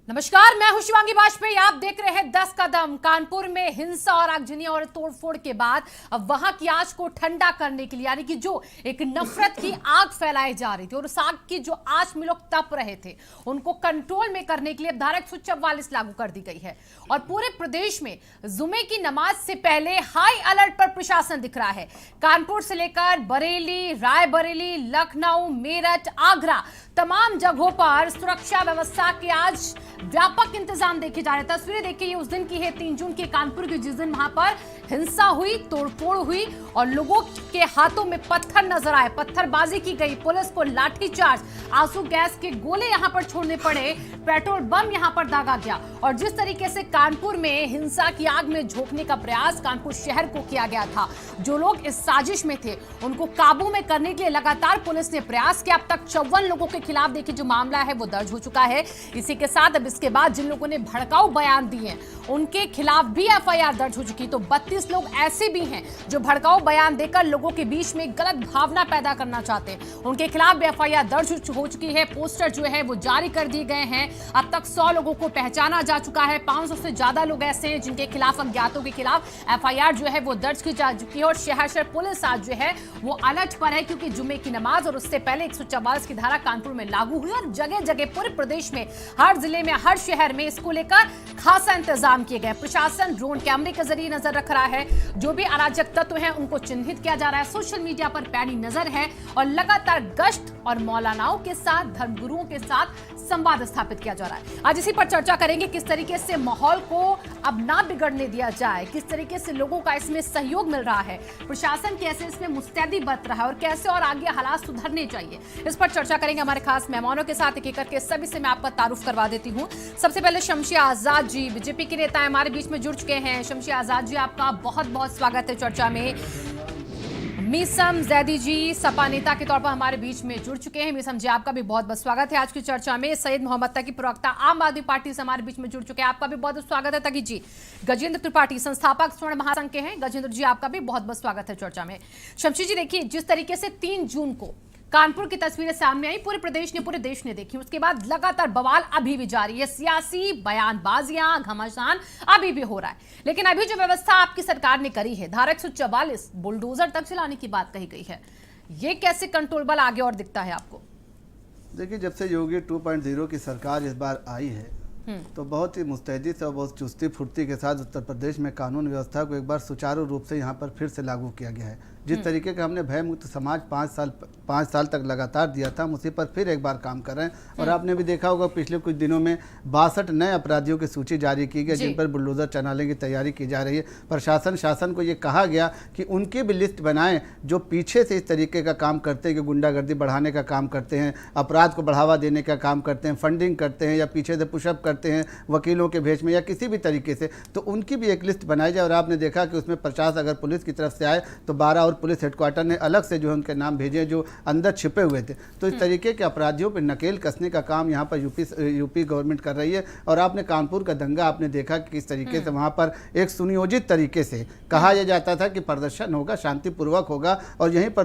नमस्कार, मैं हूं शिवांगी वाजपेयी। आप देख रहे हैं 10 कदम। कानपुर में हिंसा और आगजनी और तोड़फोड़ के बाद अब वहां की आग को ठंडा करने के लिए, यानी कि जो एक नफरत की आग फैलाई जा रही थी और उस आग की जो आंच में लोग तप रहे थे, उनको कंट्रोल में करने के लिए धारा 144 लागू कर दी गई है। और पूरे प्रदेश में जुमे की नमाज से पहले हाई अलर्ट पर प्रशासन दिख रहा है। कानपुर से लेकर बरेली, रायबरेली, लखनऊ, मेरठ, आगरा, तमाम जगहों पर सुरक्षा व्यवस्था के आज व्यापक इंतजाम देखे जा रहे हैं। तस्वीरें देखिए, ये उस दिन की है 3 जून के कानपुर की, जिस दिन वहां पर हिंसा हुई, तोड़फोड़ हुई और लोगों के हाथों में पत्थर नजर आए, पत्थरबाजी की गई, पुलिस को लाठीचार्ज, आंसू गैस के गोले यहां पर छोड़ने पड़े, पेट्रोल बम यहां पर दागा गया। और जिस तरीके से कानपुर में हिंसा की आग में झोंकने का प्रयास कानपुर शहर को किया गया था, जो लोग इस साजिश में थे उनको काबू में करने के लिए लगातार पुलिस ने प्रयास किया। अब तक 54 लोगों के खिलाफ देखिए जो मामला है वो दर्ज हो चुका है। इसी के साथ अब इसके बाद जिन लोगों ने भड़काऊ बयान दिए हैं उनके खिलाफ भी एफआईआर दर्ज हो चुकी। तो 32 लोग ऐसे भी हैं जो भड़काऊ बयान देकर लोगों के बीच में गलत भावना पैदा करना चाहते हैं, उनके खिलाफ भी एफआईआर दर्ज हो चुकी है। पोस्टर जो है वो जारी कर दिए गए हैं। अब तक 100 लोगों को पहचाना जा चुका है। 500 से ज्यादा लोग ऐसे हैं जिनके खिलाफ, अज्ञातों के खिलाफ एफआईआर जो है वो दर्ज की जा चुकी है। और शहर पुलिस आज जो है वो अलर्ट पर है, क्योंकि जुम्मे की नमाज और उससे पहले 144 की धारा कानपुर में लागू हुई और जगह जगह पूरे प्रदेश में, हर जिले में, हर शहर में इसको लेकर खासा इंतजाम किए गए। प्रशासन ड्रोन कैमरे के जरिए नजर रख रहा है। जो भी अराजक तत्व हैं उनको चिन्हित किया जा रहा है। सोशल मीडिया पर पैनी नजर है और लगातार गश्त और मौलानाओं के साथ, धर्मगुरुओं के साथ संवाद स्थापित किया जा रहा है। आज इसी पर चर्चा करेंगे, किस तरीके से माहौल को अब ना बिगड़ने दिया जाए, किस तरीके से लोगों का इसमें सहयोग मिल रहा है, प्रशासन कैसे इसमें मुस्तैदी बरत रहा है और कैसे और आगे हालात सुधरने चाहिए, इस पर चर्चा करेंगे हमारे खास मेहमानों के साथ। एक एक करके सभी से मैं आपका तारुफ करवा देती हूँ। सबसे पहले शमशी आजाद जी, बीजेपी के नेता हमारे बीच में जुड़ चुके हैं। शमशी आजाद जी, आपका बहुत बहुत स्वागत है चर्चा में। मीसम जैदी जी, सपा नेता के तौर पर हमारे बीच में जुड़ चुके हैं। मीसम जी, आपका भी बहुत बहुत स्वागत है आज की चर्चा में। सैयद मोहम्मद तकी, प्रवक्ता आम आदमी पार्टी से हमारे बीच में जुड़ चुके हैं, आपका भी बहुत बहुत स्वागत है तकी जी। गजेंद्र त्रिपाठी, संस्थापक स्वर्ण महासंघ के हैं, गजेंद्र जी आपका भी बहुत बहुत स्वागत है चर्चा में। शमशी जी, देखिए जिस तरीके से 3 जून को कानपुर की तस्वीरें सामने आई, पूरे प्रदेश ने, पूरे देश ने देखी, उसके बाद लगातार बवाल अभी भी जारी है। सियासी बयानबाजियां, घमासान अभी भी हो रहा है। लेकिन अभी जो व्यवस्था आपकी सरकार ने करी है, धारा 144 बुलडोजर तक चलाने की बात कही गई है, ये कैसे कंट्रोलेबल आगे और दिखता है आपको? देखिए, जब से योगी 2.0 की सरकार इस बार आई है तो बहुत ही मुस्तैदी से और बहुत चुस्ती फुर्ती के साथ उत्तर प्रदेश में कानून व्यवस्था को एक बार सुचारू रूप से यहाँ पर फिर से लागू किया गया है। जिस तरीके का हमने भय मुक्त समाज 5 साल तक लगातार दिया था, हम उसी पर फिर एक बार काम कर रहे हैं। और आपने भी देखा होगा पिछले कुछ दिनों में 62 नए अपराधियों की सूची जारी की गई, जिन पर बुलडोजर चलाने की तैयारी की जा रही है। प्रशासन, शासन को ये कहा गया कि उनकी भी लिस्ट बनाएं जो पीछे से इस तरीके का काम करते हैं, कि गुंडागर्दी बढ़ाने का काम करते हैं, अपराध को बढ़ावा देने का काम करते हैं, फंडिंग करते हैं या पीछे से पुशअप करते हैं वकीलों के भेष में या किसी भी तरीके से, तो उनकी भी एक लिस्ट बनाई जाए। और आपने देखा कि उसमें 50 अगर पुलिस की तरफ से आए तो 12 और पुलिस हेडक्वार्टर ने अलग से जो है उनके नाम भेजे जो अंदर छिपे हुए थे। तो इस तरीके के अपराधियों पर नकेल कसने का काम यहाँ पर यूपी गवर्नमेंट कर रही है। और आपने कानपुर का दंगा आपने देखा कि किस तरीके से वहाँ पर एक सुनियोजित तरीके से कहा यह जाता था कि प्रदर्शन होगा, शांतिपूर्वक होगा, और यहीं पर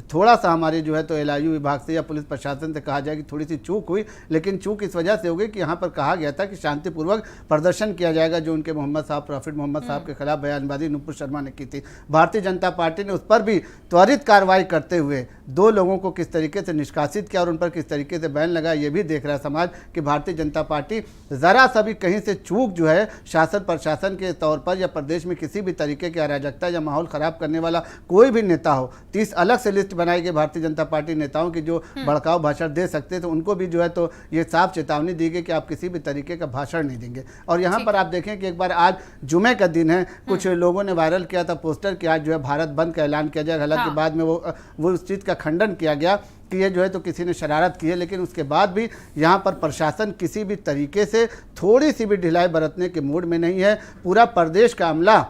थोड़ा सा हमारे जो है तो LIU विभाग से या पुलिस प्रशासन से कहा जाए कि थोड़ी सी चूक हुई। लेकिन चूक इस वजह से हो गई कि यहाँ पर कहा गया था कि शांतिपूर्वक प्रदर्शन किया जाएगा, जो उनके मोहम्मद साहब, प्रॉफिट मोहम्मद साहब के खिलाफ बयानबाजी नुपुर शर्मा ने की थी। भारतीय जनता पार्टी ने उस पर भी त्वरित कार्रवाई करते हुए 2 लोगों को किस तरीके से निष्कासित किया और उन पर किस तरीके से बैन लगाया, ये भी देख रहा है समाज कि भारतीय जनता पार्टी जरा सा भी कहीं से चूक जो है शासन प्रशासन के तौर पर या प्रदेश में किसी भी तरीके की अराजकता या माहौल खराब करने वाला कोई भी नेता हो, 30 अलग से लिस्ट बनाई गई भारतीय जनता पार्टी नेताओं की जो भड़काऊ भाषण दे सकते हैं, तो उनको भी जो है तो ये साफ चेतावनी दी गई कि आप किसी भी तरीके का भाषण नहीं देंगे। और यहाँ पर आप देखें कि एक बार आज जुमे का दिन है, कुछ लोगों ने वायरल किया था पोस्टर कि आज जो है भारत बंद का ऐलान किया जाएगा। हालांकि बाद में वो उस चीज़ का खंडन किया गया कि ये जो है तो किसी ने शरारत की है। लेकिन उसके बाद भी यहाँ पर प्रशासन किसी भी तरीके से थोड़ी सी भी ढिलाई बरतने के मूड में नहीं है। पूरा प्रदेश का अमला,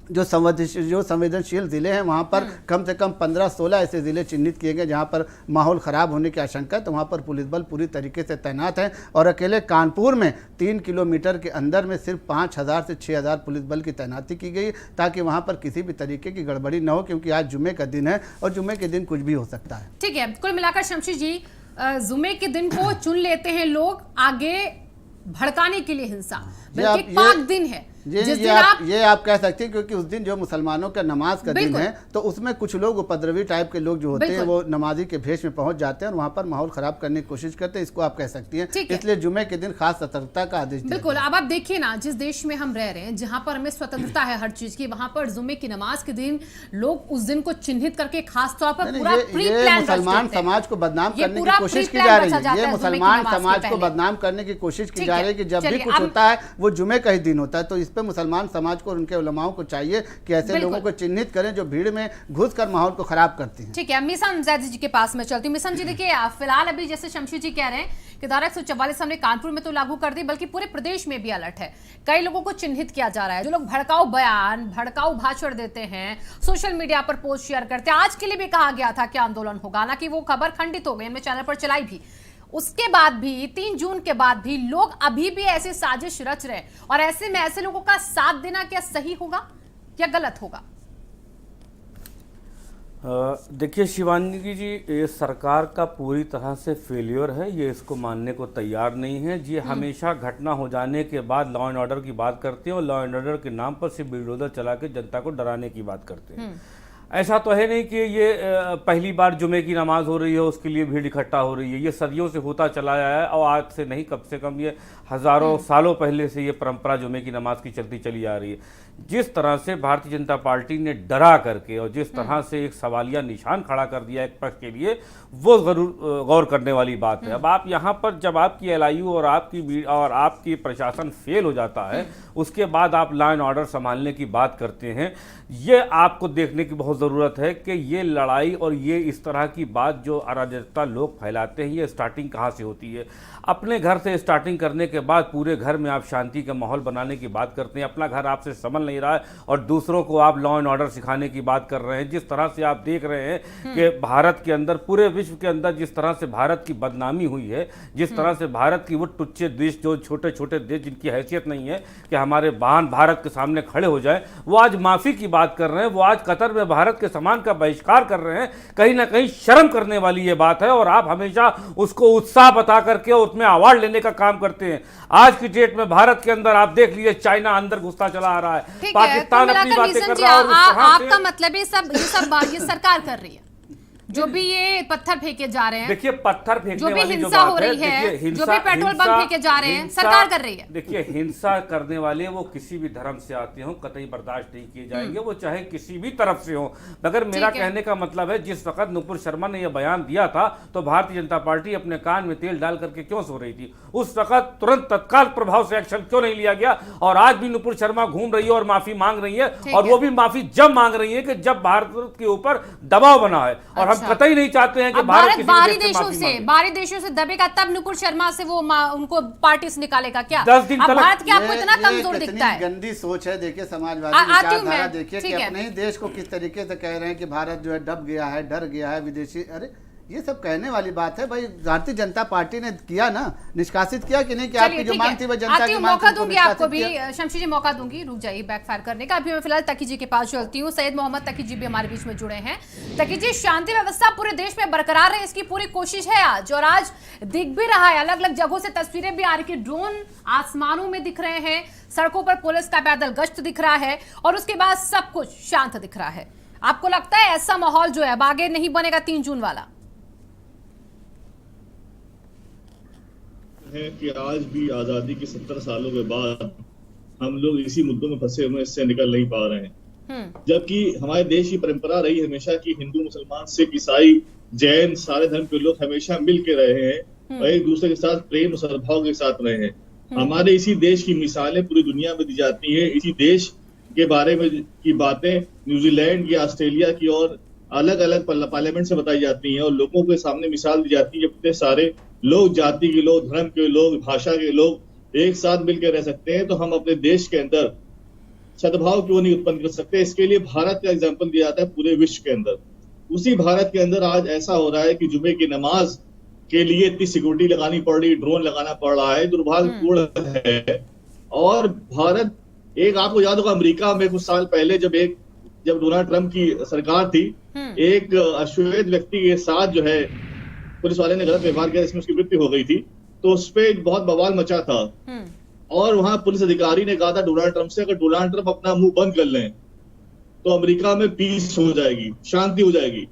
जो संवेदनशील ज़िले हैं वहाँ पर कम से कम 15-16 ऐसे ज़िले चिन्हित किए गए जहाँ पर माहौल ख़राब होने की आशंका है, तो वहाँ पर पुलिस बल पूरी तरीके से तैनात है। और अकेले कानपुर में 3 किलोमीटर के अंदर में सिर्फ 5000 से 6000 पुलिस बल की तैनाती की गई, ताकि वहाँ पर किसी भी तरीके की गड़बड़ी न हो, क्योंकि आज जुम्मे का दिन है और जुम्मे के दिन कुछ भी हो सकता है। ठीक है, कुल मिलाकर शमशी जी, जुम्मे के दिन को चुन लेते हैं लोग, आगे भड़काने के लिए हिंसा, ये बल्कि आप- पाक दिन है जिस दिन आप कह सकते हैं, क्योंकि उस दिन जो मुसलमानों का नमाज का दिन है, तो उसमें कुछ लोग उपद्रवी टाइप के लोग जो होते हैं वो नमाजी के भेष में पहुंच जाते हैं और वहां पर माहौल खराब करने की कोशिश करते हैं, इसको आप कह सकती हैं। इसलिए जुमे के दिन खास सतर्कता का आदेश दिया। बिल्कुल। अब आप देखिए ना, जिस देश में हम रह रहे हैं, जहां पर हमें स्वतंत्रता है हर चीज की, वहां पर जुमे की नमाज के दिन लोग उस दिन को चिन्हित करके खास तौर पर पूरा प्री प्लान मुसलमान समाज को बदनाम करने की कोशिश की जा रही है। ये मुसलमान समाज को बदनाम करने की कोशिश की जा रही है कि जब भी कुछ होता है वो जुमे का ही दिन होता है, तो इस पे मुसलमान समाज को और उनके उलमाओं को चाहिए कि ऐसे लोगों को चिन्हित करें जो भीड़ में घुसकर माहौल को खराब करते हैं। ठीक है, मिशन जैदी जी के पास में चलती हूँ। मिशन जी देखिए, फिलहाल अभी जैसे शमशी जी कह रहे हैं कि धारा 144 हमने कानपुर में तो लागू कर दी, बल्कि पूरे प्रदेश में भी अलर्ट है। कई लोगों को चिन्हित किया जा रहा है, जो लोग भड़काऊ बयान, भड़काऊ भाषण देते हैं, सोशल मीडिया पर पोस्ट शेयर करते हैं। आज के लिए भी कहा गया था कि आंदोलन होगा, हालांकि वो खबर खंडित हो गई, हमने चैनल पर चलाई भी। उसके बाद भी 3 जून के बाद भी लोग अभी भी ऐसी साजिश रच रहे हैं, और ऐसे में ऐसे लोगों का साथ देना क्या सही होगा या गलत होगा? देखिए शिवानी जी, ये सरकार का पूरी तरह से फेलियर है, ये इसको मानने को तैयार नहीं है। ये हमेशा घटना हो जाने के बाद लॉ एंड ऑर्डर की बात करते हैं और लॉ एंड ऑर्डर के नाम पर सिर्फ बुलडोजर चला के जनता को डराने की बात करते हैं। ऐसा तो है नहीं कि ये पहली बार जुमे की नमाज हो रही है उसके लिए भीड़ इकट्ठा हो रही है। ये सदियों से होता चला आया है, और आज से नहीं, कम से कम ये हजारों सालों पहले से ये परंपरा जुमे की नमाज की चलती चली आ रही है। जिस तरह से भारतीय जनता पार्टी ने डरा करके और जिस तरह से एक सवालिया निशान खड़ा कर दिया एक पक्ष के लिए, वो जरूर गौर करने वाली बात है। अब आप यहाँ पर जब आपकी एलआईयू और आपकी प्रशासन फेल हो जाता है, उसके बाद आप लॉ एंड ऑर्डर संभालने की बात करते हैं, ये आपको देखने की बहुत ज़रूरत है कि ये लड़ाई और ये इस तरह की बात जो अराजकता लोग फैलाते हैं, ये स्टार्टिंग कहाँ से होती है। अपने घर से स्टार्टिंग करने के बाद पूरे घर में आप शांति का माहौल बनाने की बात करते हैं, अपना घर आपसे संभल नहीं रहा है और दूसरों को आप लॉ एंड ऑर्डर सिखाने की बात कर रहे हैं। जिस तरह से आप देख रहे हैं कि भारत के अंदर, पूरे विश्व के अंदर जिस तरह से भारत की बदनामी हुई है, जिस तरह से भारत की वो टुच्चे देश, जो छोटे छोटे देश जिनकी हैसियत नहीं है कि हमारे बहन भारत के सामने खड़े हो जाए, वो आज माफ़ी की बात कर रहे हैं, वो आज कतर में भारत के सामान का बहिष्कार कर रहे हैं। कहीं ना कहीं शर्म करने वाली ये बात है, और आप हमेशा उसको उत्साह बता करके उसमें अवार्ड लेने का काम करते हैं। आज की डेट में भारत के अंदर आप देख लीजिए, चाइना अंदर घुसता चला आ रहा है, पाकिस्तान अपनी बातें कर रहा है, और आपका मतलब ये सरकार कर रही है, जो भी ये पत्थर फेंके जा रहे हैं, देखिए पत्थर फेंकने जो भी वाली हिंसा हो रही है, जो भी पेट्रोल पंप फेंके जा रहे हैं, सरकार कर रही है। देखिए हिंसा करने वाले वो किसी भी धर्म से आते हो, कतई बर्दाश्त नहीं किए जाएंगे, वो चाहे किसी भी तरफ से हो। मगर मेरा कहने का मतलब है, जिस वक्त नुपुर शर्मा ने यह बयान दिया था, तो भारतीय जनता पार्टी अपने कान में तेल डाल करके क्यों सो रही थी? उस वक्त तुरंत तत्काल प्रभाव से एक्शन क्यों नहीं लिया गया? और आज भी नुपुर शर्मा घूम रही है और माफी मांग रही है, और वो भी माफी जब मांग रही है कि जब भारत के ऊपर दबाव बना है, और हम कतई नहीं चाहते हैं कि भारत बाहरी देशों से दबेगा, तब नुपुर शर्मा से वो उनको पार्टी से निकालेगा क्या? 10 दिन तक भारत की आपको इतना कमजोर दिखता है? गंदी सोच है। देखिए समाजवादी विचारधारा देखिए कि अपने ही देश को किस तरीके से कह रहे हैं कि भारत जो है दब गया है, डर गया है विदेशी। अरे ये सब कहने वाली बात है भाई। भारतीय जनता पार्टी ने किया ना, निष्कासित किया कि नहीं, कि आपकी जो मांग थी वो जनता की मांग थी। मौका दूंगी आपको भी, शमशी जी मौका दूंगी, रुक जाइए बैकफायर करने का। अभी मैं फिलहाल तकी जी के पास चलती हूँ। सैयद मोहम्मद तकी जी भी हमारे बीच में जुड़े हैं। तकी जी, शांति व्यवस्था पूरे देश में बरकरार रहे, इसकी पूरी कोशिश है आज, और आज दिख भी रहा है, अलग अलग जगहों से तस्वीरें भी आ रही है, ड्रोन आसमानों में दिख रहे हैं, सड़कों पर पुलिस का पैदल गश्त दिख रहा है, और उसके बाद सब कुछ शांत दिख रहा है। आपको लगता है ऐसा माहौल जो है अब आगे नहीं बनेगा 3 जून वाला? है कि आज भी आजादी के 70 सालों के बाद हम लोग इसी मुद्दों में फंसे हुए, इससे निकल नहीं पा रहे हैं। जबकि हमारे देश की परंपरा रही हमेशा कि हिंदू, मुसलमान, सिख, ईसाई, जैन, सारे धर्म के लोग हमेशा मिल के रहे हैं और एक दूसरे के साथ प्रेम और सद्भाव के साथ रहे हैं। हमारे इसी देश की मिसालें पूरी दुनिया में दी जाती है। इसी देश के बारे में की बातें न्यूजीलैंड या ऑस्ट्रेलिया की और अलग अलग पार्लियामेंट से बताई जाती हैं और लोगों के सामने मिसाल दी जाती है। इतने सारे लोग, जाति के लोग, धर्म के लोग, भाषा के लोग एक साथ मिलकर रह सकते हैं, तो हम अपने देश के अंदर सद्भाव क्यों नहीं उत्पन्न कर सकते? इसके लिए भारत का एग्जाम्पल दिया जाता है पूरे विश्व के अंदर। उसी भारत के अंदर आज ऐसा हो रहा है कि जुमे की नमाज के लिए इतनी सिक्योरिटी लगानी पड़ रही, ड्रोन लगाना पड़ रहा है, दुर्भाग्यपूर्ण है। और भारत, एक आपको याद होगा अमेरिका में कुछ साल पहले जब डोनाल्ड ट्रंप की सरकार थी, एक अश्वेत व्यक्ति के साथ जो है पुलिस वाले ने गलत व्यवहार किया, इसमें उसकी मृत्यु हो गई थी। तो उस पर बहुत बवाल मचा था। और वहां पुलिस अधिकारी ने कहा था डोनाल्ड ट्रंप से, अगर डोनाल्ड ट्रंप अपना मुंह बंद कर लें तो अमेरिका में पीस हो जाएगी, शांति हो जाएगी।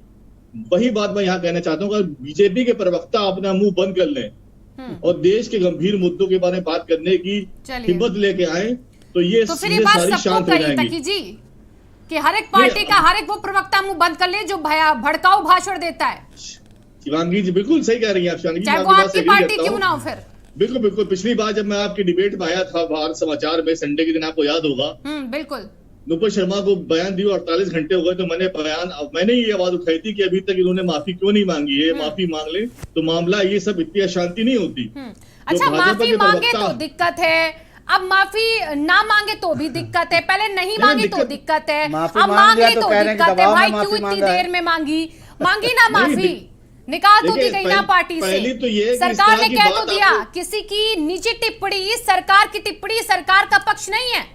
वही बात मैं यहाँ कहना चाहता हूँ, अगर बीजेपी के प्रवक्ता अपना मुंह बंद कर लें और देश के गंभीर मुद्दों के बारे में बात करने की हिम्मत लेके आए तो ये तो फिर ये बात सारी सबको शांत हो कही जाएंगी। तकी जी कि हर एक पार्टी का हर एक वो प्रवक्ता मुंह बंद कर ले जो भड़काऊ भाषण देता है। शिवांगी जी बिल्कुल सही कह रही हैं आप, शिवांगी जी, चाहे मैं वो आपकी बात से आपकी agree पार्टी करता क्यों हूं। ना हो फिर। बिल्कुल बिल्कुल, पिछली बार जब मैं आपकी डिबेट में आया था भारत समाचार में संडे के दिन, आपको याद होगा, बिल्कुल नुपुर शर्मा को बयान दिए 48 घंटे हो गए तो मैंने ये आवाज उठाई थी कि अभी तक इन्होंने माफी क्यों नहीं मांगी है, माफी मांग ले तो मामला ये सब इतनी अशांति नहीं होती। अच्छा, माफी मांगे तो दिक्कत है, अब माफी ना मांगे तो भी दिक्कत है, पहले नहीं मांगी तो दिक्कत है, अब मांग ली तो दिक्कत है। भाई क्यों इतनी देर में मांगी ना माफी, निकाल तो दी गई ना पार्टी से। तो ये सरकार ने कह तो दिया किसी की निजी टिप्पणी सरकार की टिप्पणी सरकार का पक्ष नहीं है।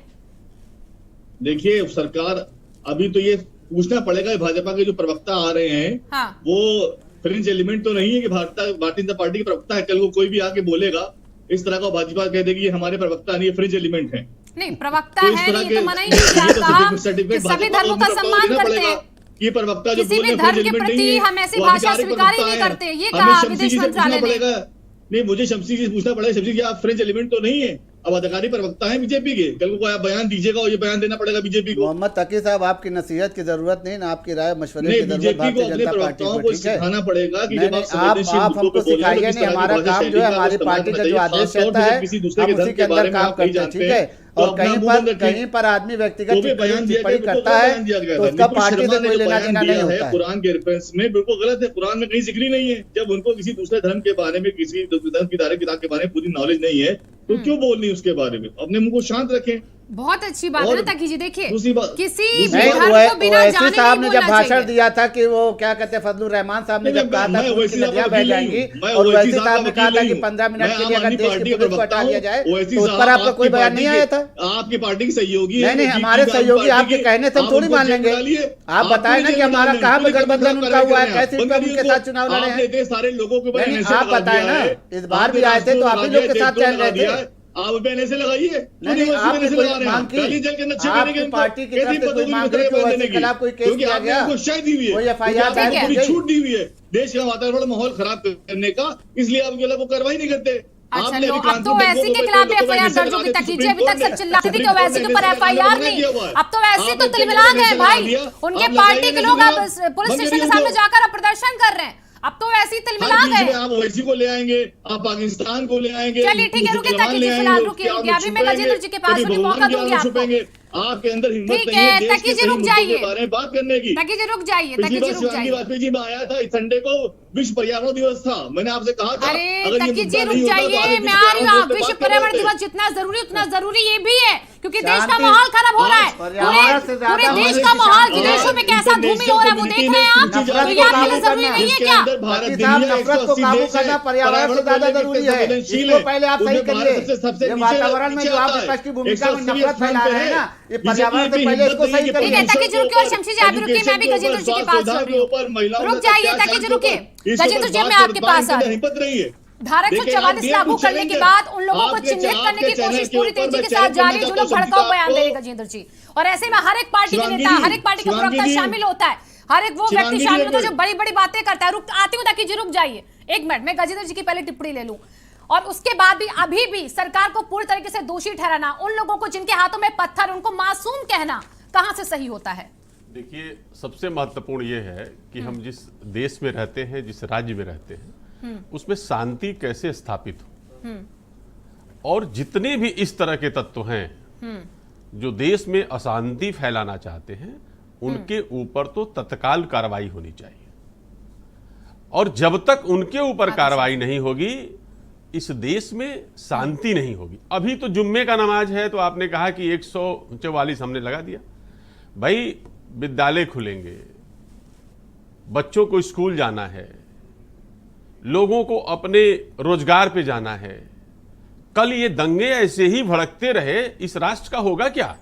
देखिए सरकार अभी तो ये पूछना पड़ेगा भाजपा के जो प्रवक्ता आ रहे हैं, हाँ। वो फ्रिंज एलिमेंट तो नहीं है कि भारतीय जनता पार्टी के प्रवक्ता है, कल को कोई भी आके बोलेगा इस तरह का भाजपा कह देगी ये हमारे प्रवक्ता नहीं है, फ्रिंज एलिमेंट है। नहीं प्रवक्ता है नहीं तो मना ही नहीं किया, कहा कि सभी धर्मों का सम्मान करते हैं, ये प्रवक्ता जो किसी भी धर्म के प्रति हम ऐसी भाषा स्वीकार ही नहीं करते, ये कहा विदेश मंत्रालय ने। नहीं, मुझे शमसी जी पूछना पड़ेगा, शमसी जी आप फ्रेंच एलिमेंट तो नहीं है, अब अधिकारी प्रवक्ता है बीजेपी के, कल को आप बयान दीजिएगा और ये बयान देना पड़ेगा बीजेपी को। मोहम्मद तकी साहब, आपकी नसीहत की जरूरत नहीं ना आपकी राय मशवरे की जरूरत बीजेपी को भारतीय अपने जनता पार्टी प्रवक्ताओं को, को ठीक है? सिखाना पड़ेगा कि नहीं, जब आप नहीं, संवेदनशील आप मुद्दों हमको को बोल रहे हो सिखाइए तो किस नहीं, तरह की हमारा भाषा काम शैली जो है का हमारी इस्तेमाल पार्टी का करना जो चाहिए। आदेश खासतौर रहता से है किसी दूसरे हम के धर्म उसी के के अंदर बारे में काम आप नहीं करते हैं, जानते ठीक है? तो और अपना मुंह बंद रखिए। कहीं पर आदमी व्यक्तिगत तो भी बयान दिया टिप्पणी गया, करता है बयान दिया गया तो था। उसका नुपुर पार्टी शर्मा से ने कोई जो लेना बयान देना दिया नहीं है होता है। कुरान के रेफरेंस में बिल्कुल गलत है, कुरान में कहीं जिक्र ही नहीं है। जब उनको किसी दूसरे धर्म के बारे में, किसी धर्म की धार्मिक किताब के बारे में पूरी नॉलेज नहीं है तो क्यों बोलनी उसके बारे में, अपने मुंह को शांत रखें। बहुत अच्छी बात है ना ताकि जी, देखिए किसी नहीं, धर्म को बिना ओवैसी जाने साहब नहीं ने जब बोलना भाषण चाहिए। दिया था कि वो क्या कहते हैं फजलुर रहमान साहब ने जब कहा था कि उनकी नदियां बह जाएंगी, और ओवैसी साहब ने कहा था कि 15 मिनट के लिए अगर देश की पुलिस को हटा दिया जाए तो उस पर आपका कोई बयान नहीं आया था। आपकी पार्टी के सहयोगी नहीं, हमारे सहयोगी आपके कहने से हम थोड़ी मान लेंगे। आप बताएं ना कि हमारा कहाँ पे गठबंधन उनका हुआ है, कैसे उनके साथ चुनाव लड़े हैं। सारे लोगों के आप बताएं ना, इस बार भी आए थे तो आप ही लोग के साथ चल रहे थे। आप पहले से लगाइए, नहीं, आपने कोई मांग की, आपकी पार्टी की तरफ से कोई मांग रही कि वैसे खिलाफ कोई केस किया गया, कोई एफआईआर पूरी छूट दी हुई है देश का वातावरण माहौल खराब करने का, इसलिए आप जो लोग कार्रवाई नहीं करते। अच्छा लो, अब तो वैसी के खिलाफ एफआईआर दर्ज होगी तक कीजिए, अभी तक सब चिल्लाती थी कि वैसी के ऊपर एफआईआर नहीं, अब तो वैसी तो तिलमिला गए भाई, उनके पार्टी के लोग अब पुलिस स्टेशन के सामने जाकर अब प्रदर्शन कर रहे हैं, अब तो वैसी तिलमिला गए। आप ओवैसी को ले आएंगे, आप पाकिस्तान को ले आएंगे। चलिए ठीक है, रुकिए ताकि जी फिलहाल रुकिए, अभी मैं गजेंद्र जी के पास उन्हें मौका दूंगी आपको। आपके अंदर हिम्मत ठीक नहीं है है, ताकि जी रुक जाइए, बारे में बात करने की। ताकि जी रुक जाइए, ताकि जी रुक जाइए। वाजपेयी जी में आया था, इस संडे को विश्व पर्यावरण दिवस था, मैंने आपसे कहा था अरे ताकि जी रुक जाइए, मैं आ रही हूँ। विश्व पर्यावरण दिवस जितना जरूरी उतना जरूरी ये भी है, क्योंकि देश का माहौल खराब हो रहा है, पूरे देश का माहौल विदेशों में कैसा धूमिल हो रहा है वो देख रहे हैं आप, तो ये आपके लिए जरूरी नहीं है क्या? नफरत को काबू करना पर्यावरण से ज्यादा जरूरी है, इसको पहले आप सही करिए। ये वातावरण में जो आप विपक्ष की भूमिका में नफरत फैला रहे हैं ना, ये पर्यावरण से पहले इसको सही करिए। ठीक है, ताकि जी रुकिए, और शमशी जी आप भी रुकिए, मैं भी गजेंद्र जी के पास आ रही हूँ। रुक जाइए ताकि जी रुकिए, गजेंद्र जी मैं आपके पास आ रही हूँ। धारा 144 लागू करने के बाद उन लोगों को चिन्हित करने की कोशिश पूरी तेजी के साथ जारी है जो लोग भड़काऊ बयान दे रहे गजेंद्र जी, और ऐसे में हर एक पार्टी के नेता, हर एक पार्टी का प्रवक्ता शामिल होता है, हर एक वो व्यक्ति शामिल होता है जो बड़ी बड़ी बातें करता है। रुक आती हूँ ताकि जी रुक जाइए एक मिनट, मैं गजेंद्र जी की पहले टिप्पणी ले लूं, और उसके बाद भी अभी भी सरकार को पूरी तरीके से दोषी ठहराना, उन लोगों को जिनके हाथों में पत्थर, उनको मासूम कहना कहां से सही होता है? देखिए, सबसे महत्वपूर्ण ये है कि हम जिस देश में रहते हैं, जिस राज्य में रहते हैं, उसमें शांति कैसे स्थापित हो, और जितने भी इस तरह के तत्व हैं जो देश में अशांति फैलाना चाहते हैं, उनके ऊपर तो तत्काल कार्रवाई होनी चाहिए, और जब तक उनके ऊपर कार्रवाई नहीं होगी इस देश में शांति नहीं होगी। अभी तो जुम्मे का नमाज है तो आपने कहा कि 144 हमने लगा दिया। भाई विद्यालय खुलेंगे, बच्चों को स्कूल जाना है, लोगों को अपने रोजगार पे जाना है। कल ये दंगे ऐसे ही भड़कते रहे, इस राष्ट्र का होगा क्या?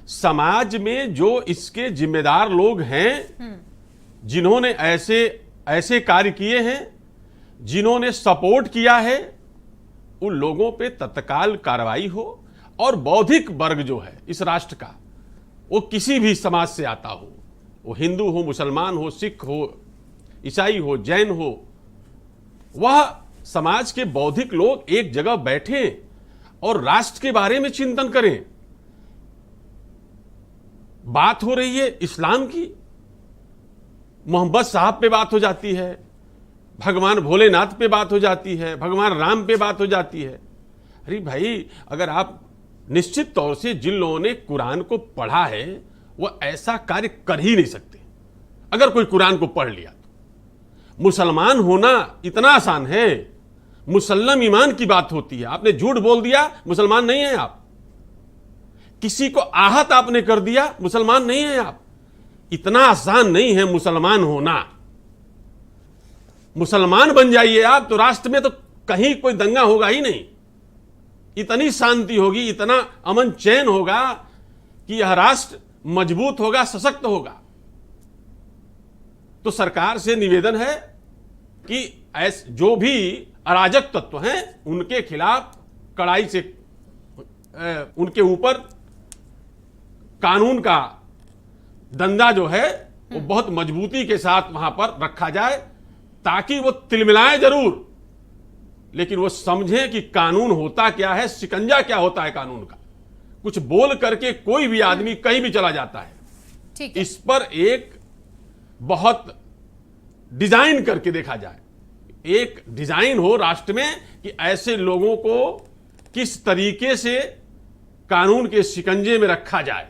समाज में जो इसके जिम्मेदार लोग हैं, जिन्होंने ऐसे कार्य किए हैं, जिन्होंने सपोर्ट किया है उन लोगों पे तत्काल कार्रवाई हो, और बौद्धिक वर्ग जो है इस राष्ट्र का, वो किसी भी समाज से आता हो, वो हिंदू हो, मुसलमान हो, सिख हो, ईसाई हो, जैन हो, वह समाज के बौद्धिक लोग एक जगह बैठे और राष्ट्र के बारे में चिंतन करें। बात हो रही है इस्लाम की, मोहम्मद साहब पे बात हो जाती है, भगवान भोलेनाथ पे बात हो जाती है, भगवान राम पे बात हो जाती है। अरे भाई, अगर आप निश्चित तौर से जिन लोगों ने कुरान को पढ़ा है वो ऐसा कार्य कर ही नहीं सकते। अगर कोई कुरान को पढ़ लिया तो मुसलमान होना इतना आसान है, मुसल्लम ईमान की बात होती है। आपने झूठ बोल दिया, मुसलमान नहीं है आप। किसी को आहत आपने कर दिया, मुसलमान नहीं है आप। इतना आसान नहीं है मुसलमान होना। मुसलमान बन जाइए आप तो राष्ट्र में तो कहीं कोई दंगा होगा ही नहीं, इतनी शांति होगी, इतना अमन चैन होगा कि यह राष्ट्र मजबूत होगा, सशक्त होगा। तो सरकार से निवेदन है कि जो भी अराजक तत्व हैं उनके खिलाफ कड़ाई से उनके ऊपर कानून का डंडा जो है वो बहुत मजबूती के साथ वहां पर रखा जाए, ताकि वो तिलमिलाए जरूर, लेकिन वो समझें कि कानून होता क्या है, शिकंजा क्या होता है कानून का। कुछ बोल करके कोई भी आदमी कहीं भी चला जाता है। ठीक है। इस पर एक बहुत डिजाइन करके देखा जाए, एक डिजाइन हो राष्ट्र में कि ऐसे लोगों को किस तरीके से कानून के शिकंजे में रखा जाए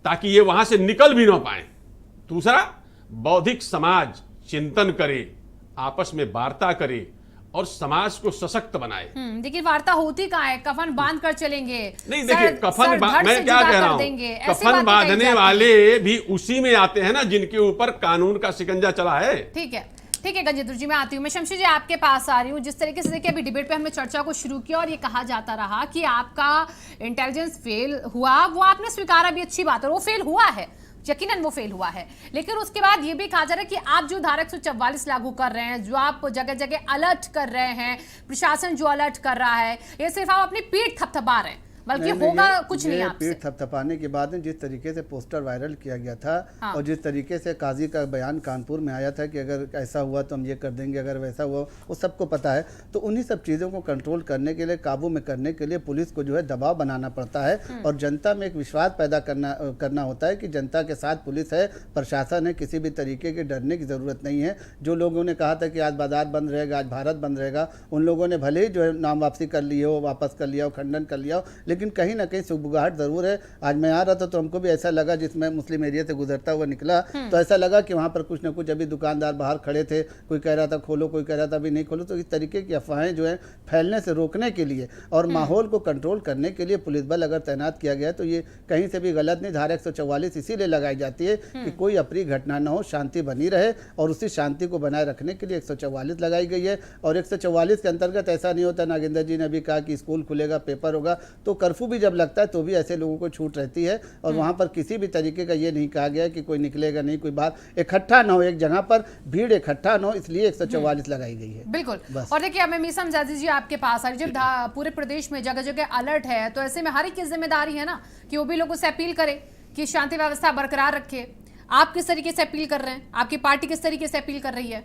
ताकि ये वहां से निकल भी ना पाए। दूसरा, बौद्धिक समाज चिंतन करे, आपस में वार्ता करे और समाज को सशक्त बनाए। देखिए, वार्ता होती कहाँ है? कफन बांध कर चलेंगे? नहीं, देखिए, कफन मैं क्या कह रहा हूं, कफन बांधने वाले भी उसी में आते हैं ना जिनके ऊपर कानून का शिकंजा चला है। ठीक है, ठीक है गजेंद्र जी, मैं आती हूँ। मैं शमशेर जी आपके पास आ रही हूँ। जिस तरीके से देखिए अभी डिबेट पे हमने चर्चा को शुरू किया और ये कहा जाता रहा कि आपका इंटेलिजेंस फेल हुआ, वो आपने स्वीकारा भी, अच्छी बात है, वो फेल हुआ है, यकीनन वो फेल हुआ है। लेकिन उसके बाद ये भी कहा जा रहा है कि आप जो धारा 144 लागू कर रहे हैं, जो आप जगह जगह अलर्ट कर रहे हैं, प्रशासन जो अलर्ट कर रहा है, ये सिर्फ आप अपनी पीठ थपथपा रहे हैं, बल्कि होगा कुछ नहीं आपसे। पीठ थपथपाने के बाद में जिस तरीके से पोस्टर वायरल किया गया था, हाँ। और जिस तरीके से काजी का बयान कानपुर में आया था कि अगर ऐसा हुआ तो हम ये कर देंगे, अगर वैसा हुआ, वो सबको पता है। तो उन्हीं सब चीज़ों को कंट्रोल करने के लिए, काबू में करने के लिए पुलिस को जो है दबाव बनाना पड़ता है और जनता में एक विश्वास पैदा करना होता है कि जनता के साथ पुलिस है, प्रशासन है, किसी भी तरीके के डरने की ज़रूरत नहीं है। जो लोगों ने कहा था कि आज बाजार बंद रहेगा, आज भारत बंद रहेगा, उन लोगों ने भले ही जो है नाम वापसी कर ली हो, वापस कर लिया हो, खंडन कर लिया हो, लेकिन कहीं ना कहीं सुगबुगाहट जरूर है। आज मैं आ रहा था तो हमको भी ऐसा लगा, जिसमें मुस्लिम एरिया से गुजरता हुआ निकला तो ऐसा लगा कि वहाँ पर कुछ ना कुछ अभी दुकानदार बाहर खड़े थे, कोई कह रहा था खोलो, कोई कह रहा था अभी नहीं खोलो। तो इस तरीके की अफवाहें जो है फैलने से रोकने के लिए और माहौल को कंट्रोल करने के लिए पुलिस बल अगर तैनात किया गया तो ये कहीं से भी गलत नहीं। धारा 144 इसीलिए लगाई जाती है कि कोई अप्रिय घटना न हो, शांति बनी रहे, और उसी शांति को बनाए रखने के लिए 144 लगाई गई है। और 144 के अंतर्गत ऐसा नहीं होता, नागेंद्र जी ने भी कहा कि स्कूल खुलेगा, पेपर होगा, तो कर्फ्यू भी जब लगता है तो भी ऐसे लोगों को छूट रहती है। और वहां पर किसी भी तरीके का ये नहीं कहा गया कि कोई निकलेगा नहीं, कोई बात इकट्ठा ना हो, एक जगह पर भीड़ इकट्ठा ना हो, इसलिए 144 लगाई गई है। बिल्कुल। और देखिए, मैं मीसम जाजी जी आपके पास आ रही, जब पूरे प्रदेश में जगह जगह अलर्ट है तो ऐसे में हर एक की जिम्मेदारी है ना कि वो भी लोगों से अपील करे कि शांति व्यवस्था बरकरार रखे। आप किस तरीके से अपील कर रहे हैं? आपकी पार्टी किस तरीके से अपील कर रही है?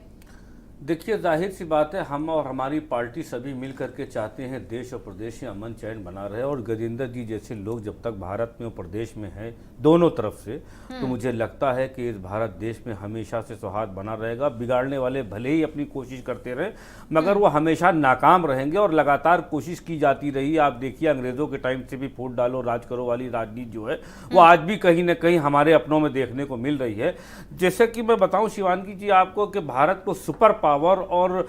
देखिए, जाहिर सी बात है, हम और हमारी पार्टी सभी मिल करके चाहते हैं देश और प्रदेश में अमन चैन बना रहे। और गजेंद्र जी जैसे लोग जब तक भारत में और प्रदेश में हैं दोनों तरफ से, तो मुझे लगता है कि इस भारत देश में हमेशा से सौहार्द बना रहेगा। बिगाड़ने वाले भले ही अपनी कोशिश करते रहे, मगर वो हमेशा नाकाम रहेंगे और लगातार कोशिश की जाती रही। आप देखिए, अंग्रेज़ों के टाइम से भी फूट डालो राज करो वाली राजनीति जो है वो आज भी कहीं ना कहीं हमारे अपनों में देखने को मिल रही है। जैसे कि मैं बताऊँ शिवानगी जी आपको कि भारत को सुपर पावर और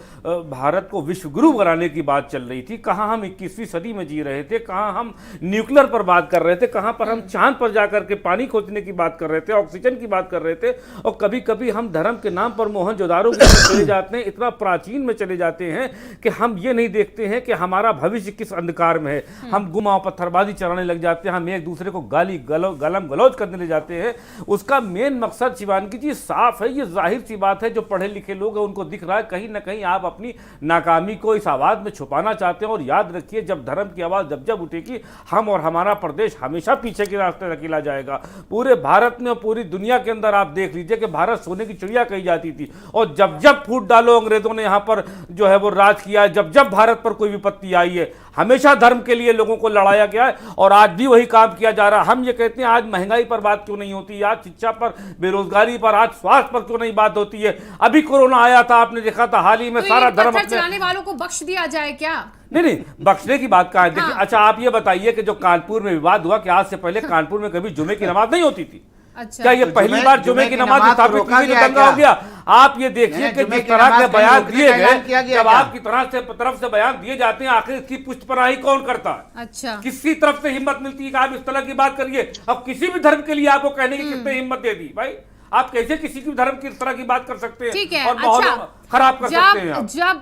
भारत को विश्व गुरु बनाने की बात चल रही थी। कहाँ हम 21वीं सदी में जी रहे थे, कहाँ हम न्यूक्लियर पर बात कर रहे थे, कहाँ पर हम चांद पर जाकर के पानी खोजने की बात कर रहे थे, ऑक्सीजन की बात कर रहे थे। और कभी कभी हम धर्म के नाम पर मोहनजोदारो की चले जाते हैं, इतना प्राचीन में चले जाते हैं कि हम ये नहीं देखते हैं कि हमारा भविष्य किस अंधकार में है। हम गुमाओ पत्थरबाजी चलाने लग जाते हैं, हम एक दूसरे को गाली गलम गलौज करने लग जाते हैं। उसका मेन मकसद शिवानगी जी साफ है, ये जाहिर सी बात है, जो पढ़े लिखे लोग हैं उनको दिख रहा है। कहीं ना कहीं आप अपनी नाकामी को इस आवाज में छुपाना चाहते हैं। और याद रखिए, जब धर्म की आवाज जब जब उठेगी, हम और हमारा प्रदेश हमेशा पीछे के रास्ते धकेला जाएगा। पूरे भारत में और पूरी दुनिया के अंदर आप देख लीजिए कि भारत सोने की चिड़िया कही जाती थी, और जब जब फूट डालो अंग्रेजों ने यहाँ पर जो है वो राज किया है, जब जब भारत पर कोई विपत्ति आई है, हमेशा धर्म के लिए लोगों को लड़ाया गया है, और आज भी वही काम किया जा रहा है। हम ये कहते हैं, आज महंगाई पर बात क्यों नहीं होती, आज शिक्षा पर, बेरोजगारी पर, आज स्वास्थ्य पर क्यों नहीं बात होती है। अभी कोरोना आया था, आपने देखा था, हाल ही में तो सारा धर्म पत्थर चलाने वालों को बख्श दिया जाए क्या? नहीं, बख्शने की बात कहाँ है। देखिए, हाँ। अच्छा आप ये बताइए कि जो कानपुर में विवाद हुआ, कि आज से पहले कानपुर में कभी जुमे की नमाज नहीं होती थी? अच्छा, क्या ये पहली बार जुमे की नमाज स्थापित की गई, दंगा हो गया? आप ये देखिए कि जिस तरह के बयान दिए गए, जब आपकी तरफ से बयान दिए जाते हैं, आखिर इसकी पुष्टपराही कौन करता है? अच्छा, किसी तरफ से हिम्मत मिलती है कि आप इस तरह की बात करिए? अब किसी भी धर्म के लिए आपको कहने की कितने हिम्मत दे दी भाई? आप कैसे किसी भी धर्म की इस तरह की बात कर सकते हैं? ठीक है, और माहौल खराब कर सकते हैं? जब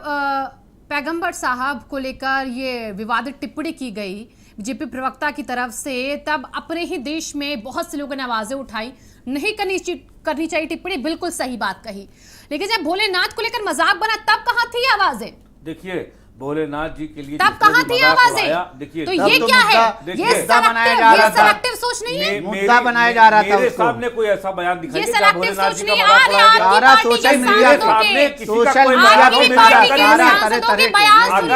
पैगंबर साहब को लेकर ये विवादित टिप्पणी की गई बीजेपी प्रवक्ता की तरफ से, तब अपने ही देश में बहुत से लोगों ने आवाजें उठाई, नहीं करनी चाहिए टिप्पणी, बिल्कुल सही बात कही। लेकिन जब भोलेनाथ को लेकर मजाक बना, तब कहां थी आवाजें? देखिए, भोलेनाथ जी के लिए तब कहां थी आवाजें? देखिए, तो ये क्या है? ये सेलेक्टिव सोच नहीं है, मुद्दा बनाया जा रहा था। मेरे सामने कोई ऐसा बयान दिखाइए, ये सेलेक्टिव सोच नहीं है। अगर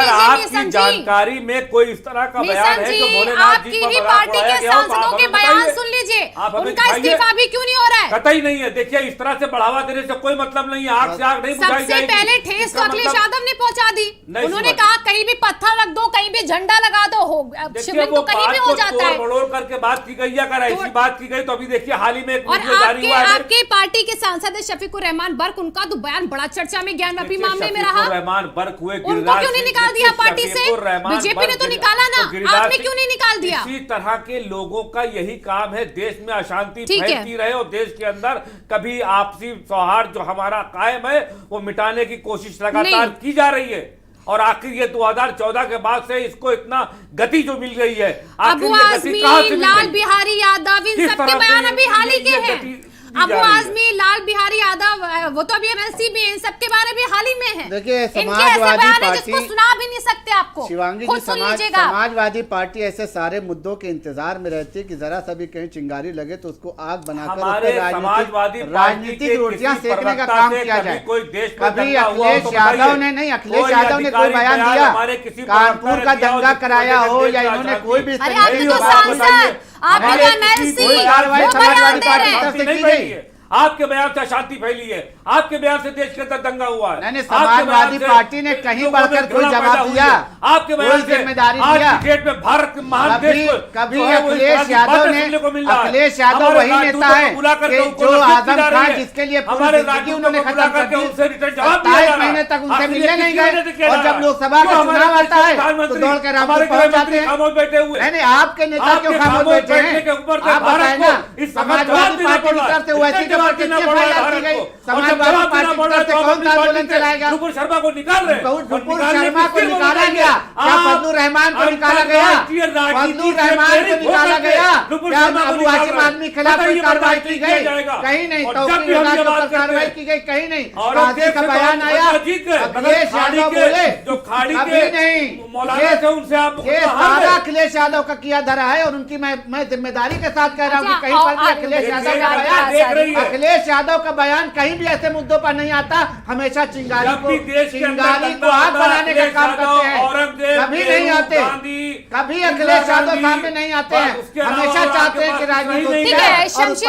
आपकी जानकारी में कोई इस तरह का बयान है जो भोलेनाथ जी आपकी ही पार्टी के सांसदों के बयान सुन लीजिए, उनका इस्तीफा भी क्यों नहीं हो रहा है? कतई नहीं है। देखिए, इस तरह से बढ़ावा देने से कोई मतलब नहीं है, आग से आग नहीं बुझाई जाएगी। सबसे पहले ठेस तो अखिलेश यादव ने पहुंचा दी। उन्होंने कहा कहीं भी पत्थर रख दो, कहीं भी झंडा लगा दो, शिवलिंग तो कहीं भी हो जाता है। बड़ोड़ करके बात की गई, अगर ऐसी बात की गई तो अभी देखिए हाल ही में एक और वीडियो जारी हुआ है। आपके पार्टी के सांसद शफीकुर रहमान बर्क, उनका तो बयान बड़ा चर्चा में ज्ञानवापी मामले में रहा। रहमान बर्क हुए, उनको क्यों नहीं निकाल दिया पार्टी से? बीजेपी ने तो निकाला ना, आपने क्यों नहीं निकाल दिया? इसी तरह के लोगों का यही काम है, देश में अशांति फैलती रहे और देश के अंदर कभी आपसी सौहार्द जो हमारा कायम है वो मिटाने की कोशिश लगातार की जा रही है। और आखिर ये 2014 के बाद से इसको इतना गति जो मिल रही है, अबू आजमी, लाल बिहारी यादव, इन सबके बयान अभी हाल ही के हैं। अबू आजमी, लाल बिहारी यादव, वो तो अभी एमएलसी भी है, इन सबके बारे में हाल ही में है। देखिए, समाजवादी पार्टी जिसको सुना भी नहीं सकते आपको, शिवांगी जी, समाजवादी पार्टी ऐसे सारे मुद्दों के इंतजार में रहती है कि जरा सा भी कहीं चिंगारी लगे तो उसको आग बनाकर राजनीतिक रोटियां सेकने का काम किया जाए। कभी अखिलेश यादव ने नहीं, अखिलेश यादव ने कोई बयान दिया, कानपुर का दंगा कराया हो या इन्होंने कोई भी आपके बयान से अशांति फैली है, आपके बयान से देश के अंदर दंगा हुआ है। नहीं, समाजवादी पार्टी ने कहीं बढ़कर कोई जवाब दिया, आपके बयान से जिम्मेदारी आज दिया। की डेट में भारत के महान देश को कभी अखिलेश यादव वही नेता है जो आजम खान जिसके लिए पूरी जिंदगी उन्होंने खत्म कर दी, 27 महीने तक उनसे मिलने नहीं गए, और जब लोकसभा का चुनाव आता है तो दौड़ के रामपुर पहुंच जाते हैं। नहीं, आपके नेता क्यों खामोश बैठे हैं? आप बताए ना, समाजवादी पार्टी की तरफ से वैसी समाजवादी पार्टी की तरफ से कौन सा आंदोलन चलाया गया? नुपुर शर्मा को निकाल रहे, नुपुर शर्मा को निकाला गया क्या? फजलुर रहमान को निकाला गया? फजलुर रहमान को निकाला गया क्या? अबू हाशिम आदमी के खिलाफ कोई कार्रवाई की गई? कहीं नहीं। तौकीर के ऊपर कार्रवाई की गई? कहीं नहीं। काजी का बयान आया, अखिलेश यादव बोले कभी नहीं। ये सारा अखिलेश यादव का किया धरा है, और उनकी मैं जिम्मेदारी के साथ कह रहा हूँ कि कहीं पर भी अखिलेश यादव का बयान, अखिलेश यादव का बयान कहीं भी ऐसे मुद्दों पर नहीं आता। हमेशा चिंगारी को आग बनाने का काम करते हैं, कभी नहीं आते, कभी अखिलेश यादव सामने नहीं आते हैं, हमेशा चाहते हैं कि राजनीति। ठीक है, शमशी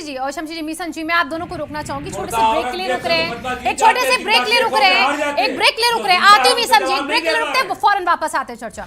जी और शमशी जी, मिशन जी, मैं आप दोनों को रोकना चाहूंगी, छोटे से ब्रेक के लिए रुक रहे हैं, एक छोटे से ब्रेक ले रुक रहे हैं, एक ब्रेक ले रुक रहे हैं, आती मिशन जी, एक ब्रेक ले रुकते हैं, फौरन वापस आते हैं चर्चा।